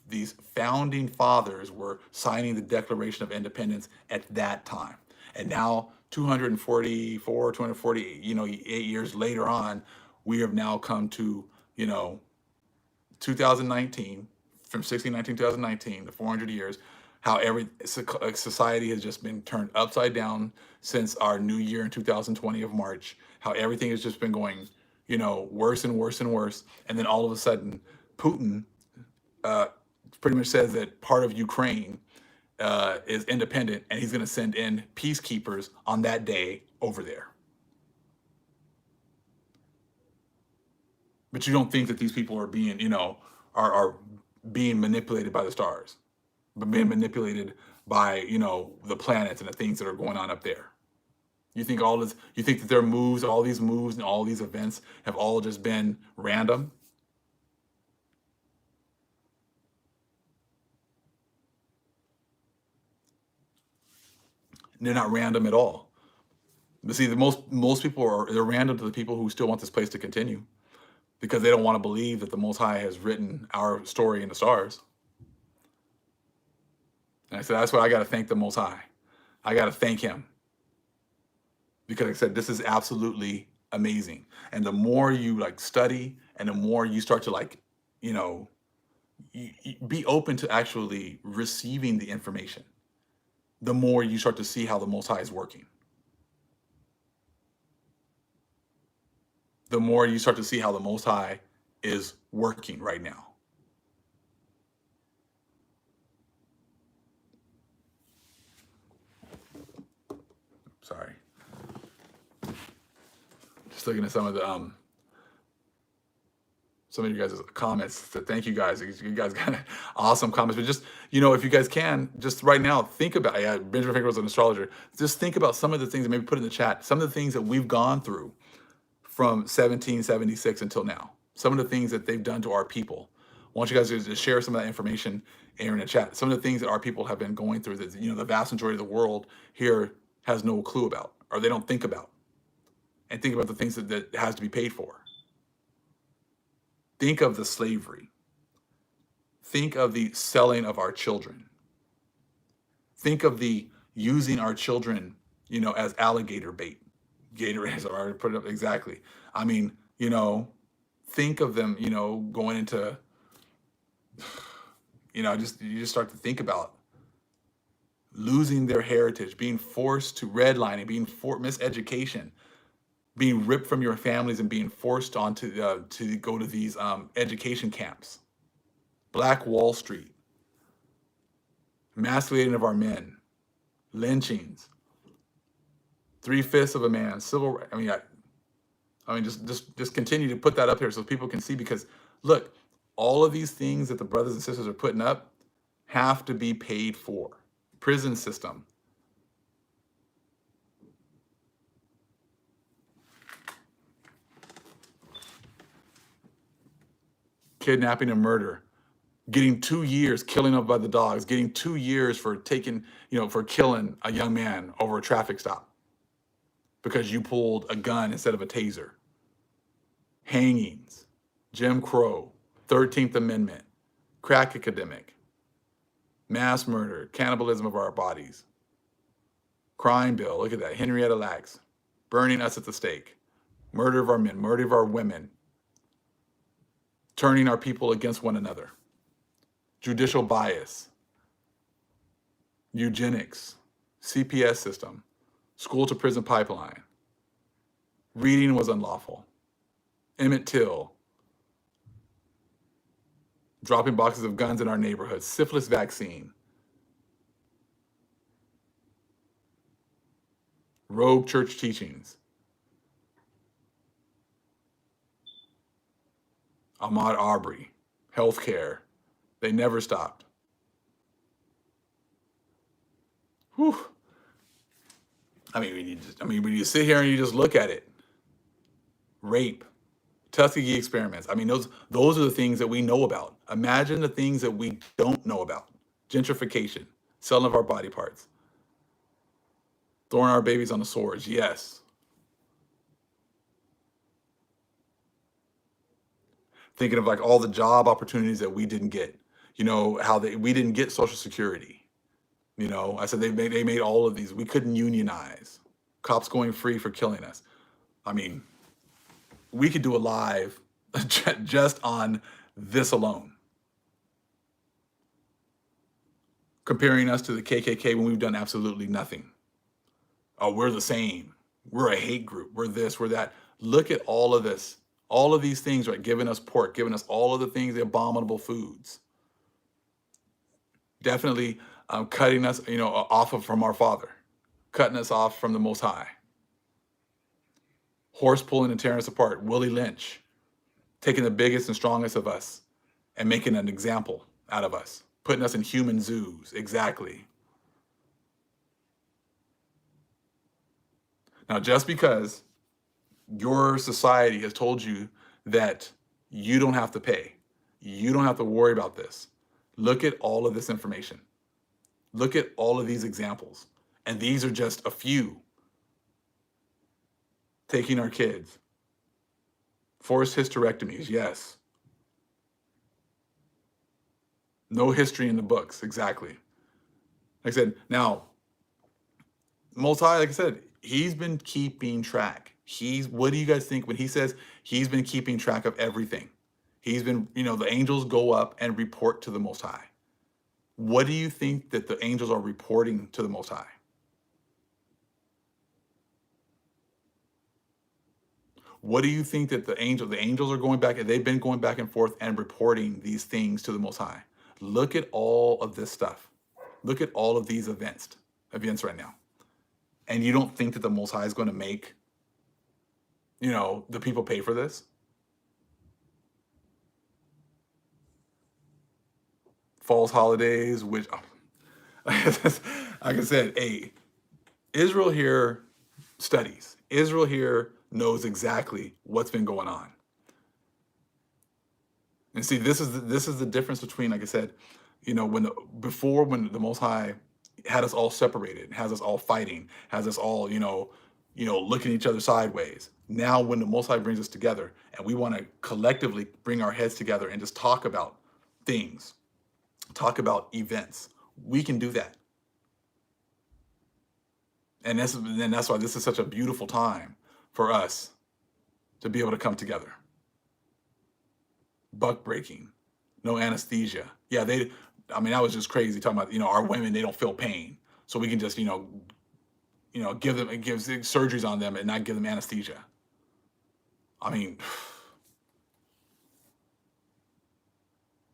these founding fathers were signing the Declaration of Independence at that time. And now 244, 240, 8 years later on, we have now come to, 2019, from 1619 to 2019, the 400 years, how every society has just been turned upside down since our new year in 2020 of March, how everything has just been going, worse and worse and worse. And then all of a sudden, Putin uh, pretty much says that part of Ukraine is independent, and he's going to send in peacekeepers on that day over there. But you don't think that these people are being, are being manipulated by the stars, but being manipulated by, the planets and the things that are going on up there. You think that their moves, all these moves and all these events have all just been random? They're not random at all. But see, the most people they're random to the people who still want this place to continue, because they don't want to believe that the Most High has written our story in the stars. And I said, that's why I got to thank the Most High. I got to thank him, because, like I said, this is absolutely amazing. And the more you like study, and the more you start to like, you know, be open to actually receiving the information, the more you start to see how the Most High is working. The more you start to see how the Most High is working right now. Sorry. Just looking at some of you guys' comments. So thank you guys. You guys got awesome comments. But just, if you guys can, just right now, think about, yeah, Benjamin Franklin was an astrologer. Just think about some of the things, and maybe put in the chat, some of the things that we've gone through from 1776 until now. Some of the things that they've done to our people. I want you guys to just share some of that information here in the chat. Some of the things that our people have been going through that, the vast majority of the world here has no clue about, or they don't think about. And think about the things that has to be paid for. Think of the slavery. Think of the selling of our children. Think of the using our children, as alligator bait. Gatorades, I already put it up exactly. I mean, think of them, going into, you just start to think about losing their heritage, being forced to redlining, being miseducation, being ripped from your families and being forced on to go to these education camps. Black Wall Street, emasculating of our men, lynchings, 3/5 of a man, civil. I mean, just continue to put that up here so people can see. Because look, All of these things that the brothers and sisters are putting up have to be paid for. Prison system. Kidnapping and murder. Getting 2 years killing up by the dogs. Getting 2 years for for killing a young man over a traffic stop because you pulled a gun instead of a taser. Hangings. Jim Crow. 13th Amendment. Crack epidemic. Mass murder. Cannibalism of our bodies. Crime bill. Look at that. Henrietta Lacks. Burning us at the stake. Murder of our men. Murder of our women. Turning our people against one another. Judicial bias. Eugenics. CPS system. School to prison pipeline. Reading was unlawful. Emmett Till. Dropping boxes of guns in our neighborhoods. Syphilis vaccine. Rogue church teachings. Ahmaud Arbery. Healthcare. They never stopped. Whew. When you sit here and you just look at it. Rape. Tuskegee experiments. Those are the things that we know about. Imagine the things that we don't know about. Gentrification. Selling of our body parts. Throwing our babies on the swords. Yes. Thinking of like all the job opportunities that we didn't get. We didn't get Social Security. I said they made all of these. We couldn't unionize. Cops going free for killing us. We could do a live just on this alone. Comparing us to the KKK when we've done absolutely nothing. Oh, we're the same. We're a hate group. We're this, we're that. Look at all of this. All of these things, right? Giving us pork, giving us all of the things, the abominable foods. Definitely cutting us, from our Father. Cutting us off from the Most High. Horse pulling and tearing us apart. Willie Lynch. Taking the biggest and strongest of us and making an example out of us. Putting us in human zoos. Exactly. Now, just because your society has told you that you don't have to pay, you don't have to worry about this, look at all of this information. Look at all of these examples. And these are just a few. Taking our kids. Forced hysterectomies, yes. No history in the books, exactly. Like I said, now, Most High, like I said, he's been keeping track. What do you guys think when he says he's been keeping track of everything? He's been, the angels go up and report to the Most High. What do you think that the angels are reporting to the Most High? What do you think that the angels are going back, and they've been going back and forth and reporting these things to the Most High? Look at all of this stuff. Look at all of these events right now. And you don't think that the Most High is going to make, the people pay for this? False holidays, which, like I said, Israel here studies. Israel here knows exactly what's been going on. And see, this is the difference between, like I said, when the Most High had us all separated, has us all fighting, has us all, looking at each other sideways. Now, when the Most High brings us together and we want to collectively bring our heads together and just talk about things, talk about events, we can do that. And that's why this is such a beautiful time for us to be able to come together. Buck breaking, no anesthesia. Yeah, that was just crazy talking about, our women, they don't feel pain. So we can just, give surgeries on them and not give them anesthesia.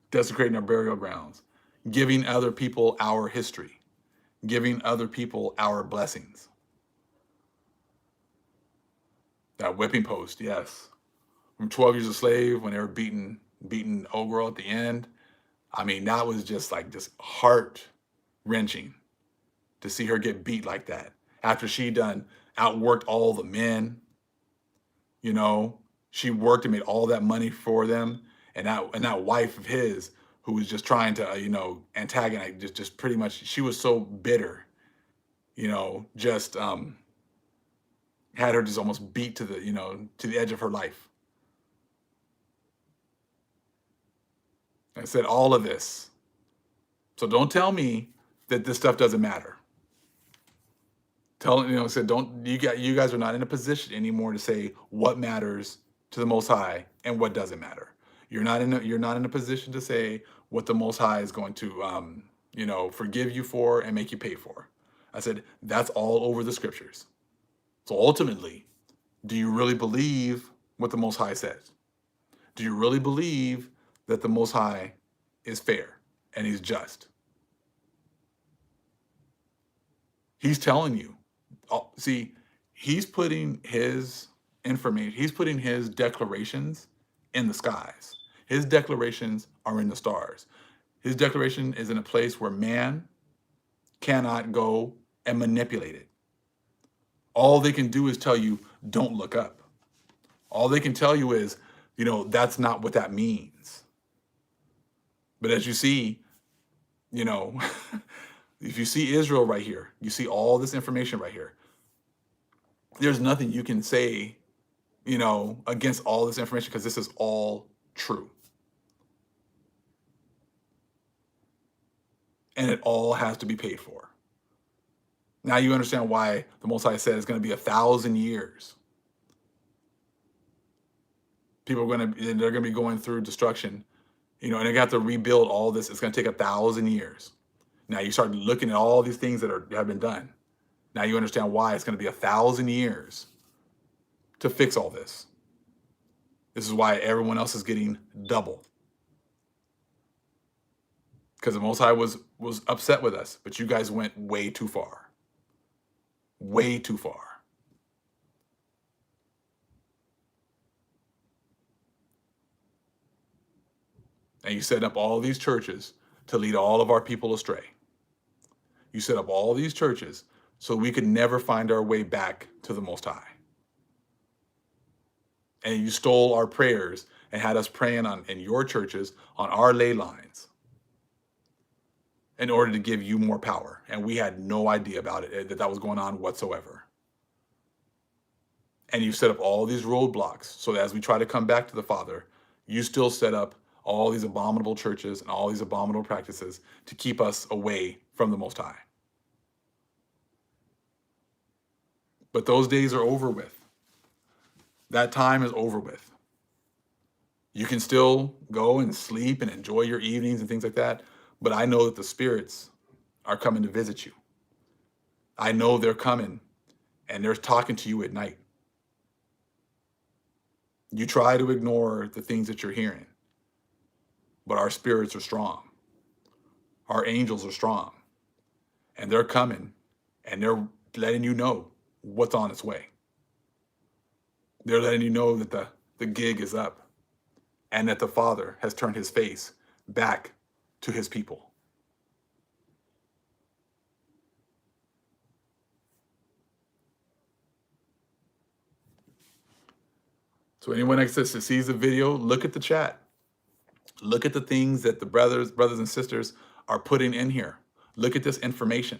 Desecrating our burial grounds, giving other people our history, giving other people our blessings. That whipping post, yes. From 12 Years a Slave, when they were beating beating old girl at the end. I mean, that was just like just heart wrenching to see her get beat like that after she done outworked all the men. You know, she worked and made all that money for them, and that wife of his who was just trying to antagonize, just pretty much, she was so bitter. Just had her just almost beat to the edge of her life. I said all of this. So don't tell me that this stuff doesn't matter. Said don't you guys are not in a position anymore to say what matters to the Most High and what doesn't matter. You're not in a position to say what the Most High is going to forgive you for and make you pay for. I said that's all over the scriptures. So ultimately, do you really believe what the Most High says? Do you really believe that the Most High is fair and he's just? He's telling you. See, he's putting his information, he's putting his declarations in the skies. His declarations are in the stars. His declaration is in a place where man cannot go and manipulate it. All they can do is tell you, don't look up. All they can tell you is, that's not what that means. But as you see, if you see Israel right here, you see all this information right here. There's nothing you can say, against all this information because this is all true. And it all has to be paid for. Now you understand why the Most High said it's going to be 1,000 years. They're going to be going through destruction, and they got to rebuild all this. It's going to take 1,000 years. Now you start looking at all these things that have been done. Now you understand why it's going to be 1,000 years to fix all this. This is why everyone else is getting double. Because the Most High was upset with us, but you guys went way too far. Way too far. And you set up all these churches to lead all of our people astray. You set up all these churches so we could never find our way back to the Most High. And you stole our prayers and had us praying in your churches on our ley lines in order to give you more power. And we had no idea about it, that was going on whatsoever. And you set up all these roadblocks so that as we try to come back to the Father, you still set up all these abominable churches and all these abominable practices to keep us away from the Most High. But those days are over with. That time is over with. You can still go and sleep and enjoy your evenings and things like that, but I know that the spirits are coming to visit you. I know they're coming and they're talking to you at night. You try to ignore the things that you're hearing, but our spirits are strong. Our angels are strong, and they're coming and they're letting you know what's on its way. They're letting you know that the gig is up and that the Father has turned his face back to his people. So anyone that sees the video, look at the chat. Look at the things that the brothers and sisters are putting in here. Look at this information.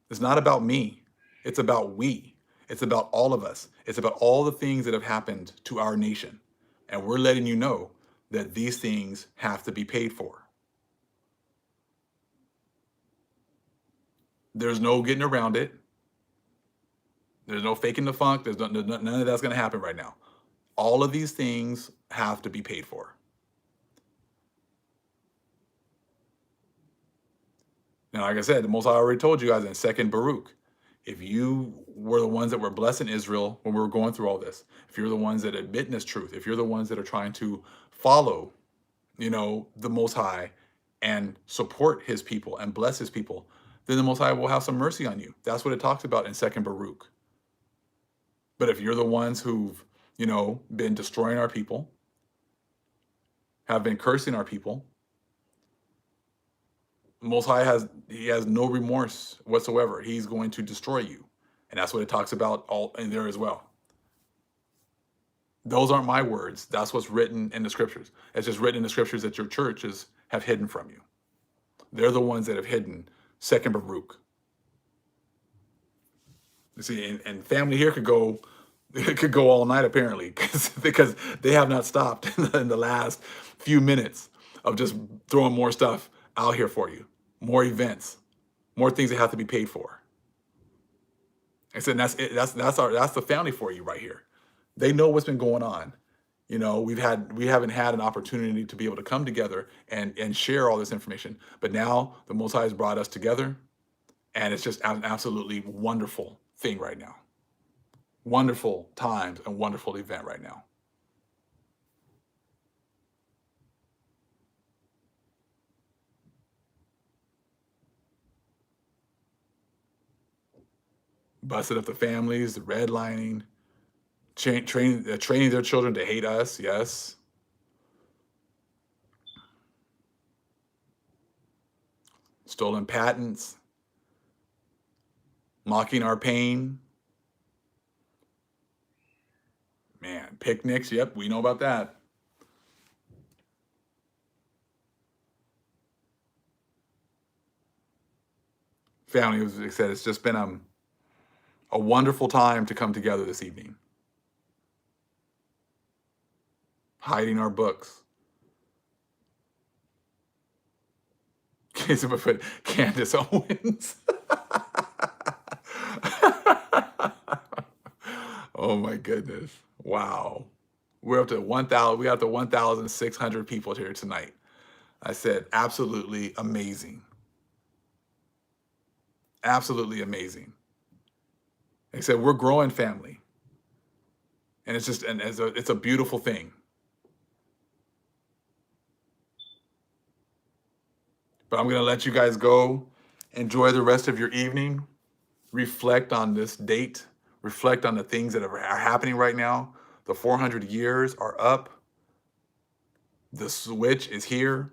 It's not about me. It's about we. It's about all of us. It's about all the things that have happened to our nation. And we're letting you know that these things have to be paid for. There's no getting around it. There's no faking the funk. None of that's going to happen right now. All of these things have to be paid for. Now, like I said, the Most High already told you guys in 2nd Baruch, if you were the ones that were blessing Israel when we were going through all this, if you're the ones that admit this truth, if you're the ones that are trying to follow, the Most High and support his people and bless his people, then the Most High will have some mercy on you. That's what it talks about in 2nd Baruch. But if you're the ones who've, been destroying our people, have been cursing our people, Most High has no remorse whatsoever. He's going to destroy you, and that's what it talks about all in there as well. Those aren't my words. That's what's written in the scriptures. It's just written in the scriptures that your churches have hidden from you. They're the ones that have hidden Second Baruch. You see, and family here could go, it could go all night apparently, because they have not stopped in the last few minutes of just throwing more stuff out here for you, more events, more things that have to be paid for. I said that's it. That's the family for you right here. They know what's been going on. You know, we haven't had an opportunity to be able to come together and share all this information, but now the Most High has brought us together, and it's just an absolutely wonderful thing right now. Wonderful times and wonderful event right now. Busted up the families, the redlining, training their children to hate us. Yes, stolen patents, mocking our pain. Man, picnics. Yep, we know about that. Family, as I said, it's just been a wonderful time to come together this evening. Hiding our books. Candace Owens. Oh my goodness. Wow. We're up to 1,000. We got to 1,600 people here tonight. I said, absolutely amazing. Absolutely amazing. Like I said, we're growing family. And it's a beautiful thing. But I'm going to let you guys go. Enjoy the rest of your evening. Reflect on this date. Reflect on the things that are happening right now. The 400 years are up. The switch is here.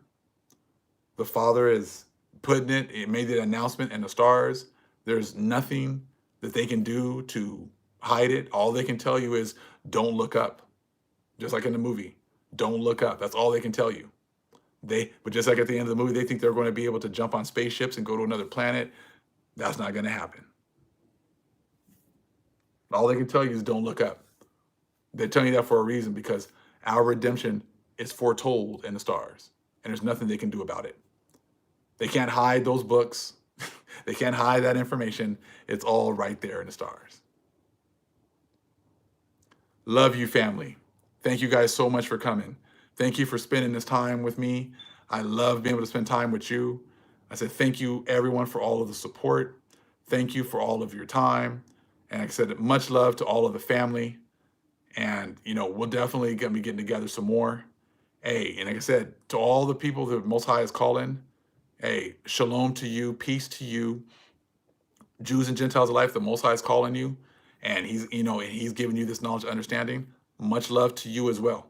The Father is putting it. It made the announcement in the stars. There's nothing that they can do to hide it. All they can tell you is don't look up. Just like in the movie, don't look up. That's all they can tell you. But just like at the end of the movie, they think they're going to be able to jump on spaceships and go to another planet. That's not going to happen. All they can tell you is don't look up. They're telling you that for a reason, because our redemption is foretold in the stars, and there's nothing they can do about it. They can't hide those books. They can't hide that information. It's all right there in the stars. Love you, family. Thank you guys so much for coming. Thank you for spending this time with me. I love being able to spend time with you. I said thank you, everyone, for all of the support. Thank you for all of your time. And like I said, much love to all of the family. And, you know, we'll definitely be getting together some more. Hey, and like I said, to all the people that Most High is calling, hey, shalom to you, peace to you, Jews and Gentiles alike. The Most High is calling you, and he's giving you this knowledge, understanding. Much love to you as well.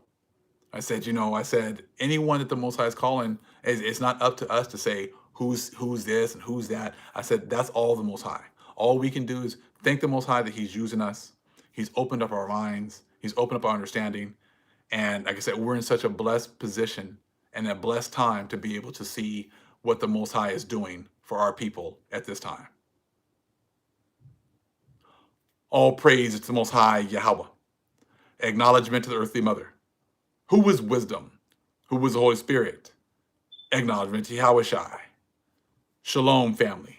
I said, anyone that the Most High is calling, it's not up to us to say who's this and who's that. I said, that's all the Most High. All we can do is thank the Most High that he's using us. He's opened up our minds. He's opened up our understanding. And like I said, we're in such a blessed position and a blessed time to be able to see what the Most High is doing for our people at this time. All praise to the Most High Yahweh. Acknowledgement to the earthly mother. Who was wisdom? Who was the Holy Spirit? Acknowledgement to Yahweh Shai. Shalom, family.